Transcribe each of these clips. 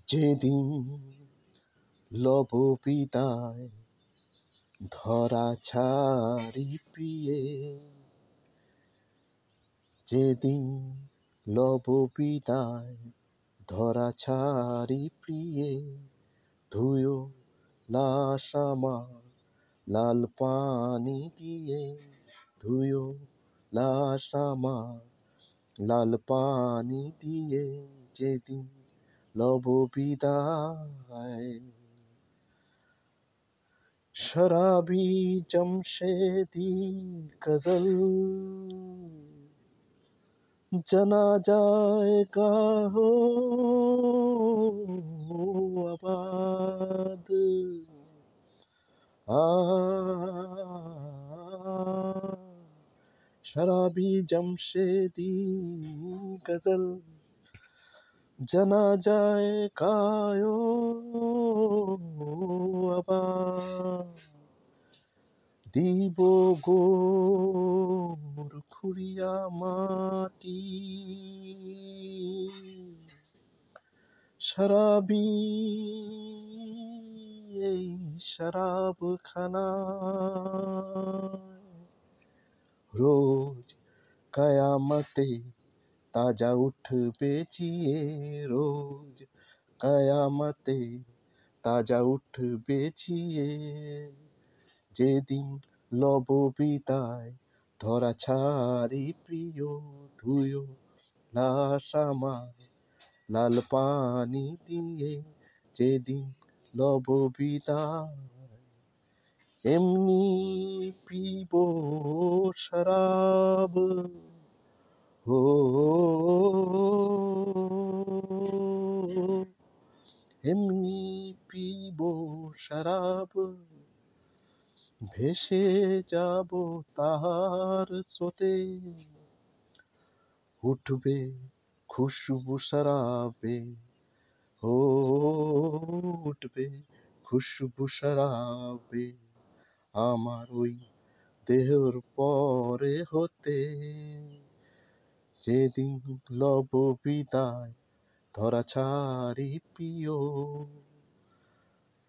যেদিন লব বিদায় ধরা ছাড়ি প্রিয়ে, যেদিন লব বিদায় ধরা ছাড়ি প্রিয়ে, ধুয়ো লাশ আমার লাল পানি দিয়ে, ধুয়ো লাশ আমার লাল পানি দিয়ে, যেদিন লব বিদায়। शराबी जमशेदी गजल जना जाएगा हो आबाद। आ शराबी जमशेदी गजल जना जाएगा हो आबाद। দিব গোর খুঁড়িয়া মাটি, শরাবি এই শরাবখানায় রোজ কায়ামতে তাজা উঠবে চিয়ে, রোজ কায়ামতে তাজা উঠবে চিয়ে, যেদিন লব বিদায় ধরা ছাড়ি প্রিয়, ধুয়ো লাশ আমার লাল পানি দিয়ে, যেদিন লব বিদায়। এমনি পিব শরাব হো, এমনি পিব শরাব, ভেসে যাব তাহার স্রোতে, উঠবে খুশবু শরাবে, ও উঠবে খুশবু শরাবে আমার ওই দেহর পরে হতে, যেদিন লব বিদায় ধরা ছাড়ি প্রিয়।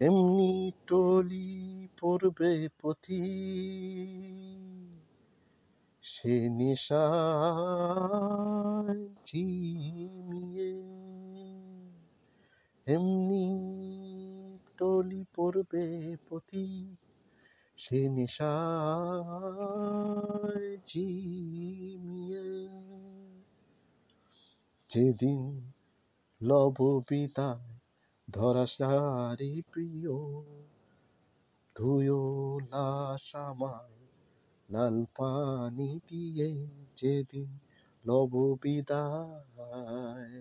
এমনি টলি পড়বে পথি, সে নেশায় ঝিমিয়ে, এমনি টলি পড়বে পথি, সে নেশায় ঝিমিয়ে, যেদিন লব বিদায় ধরা সারি প্রিয়, ধুয়ো লাশ আমার লাল পানি দিয়ে, যেদিন লব বিদায়।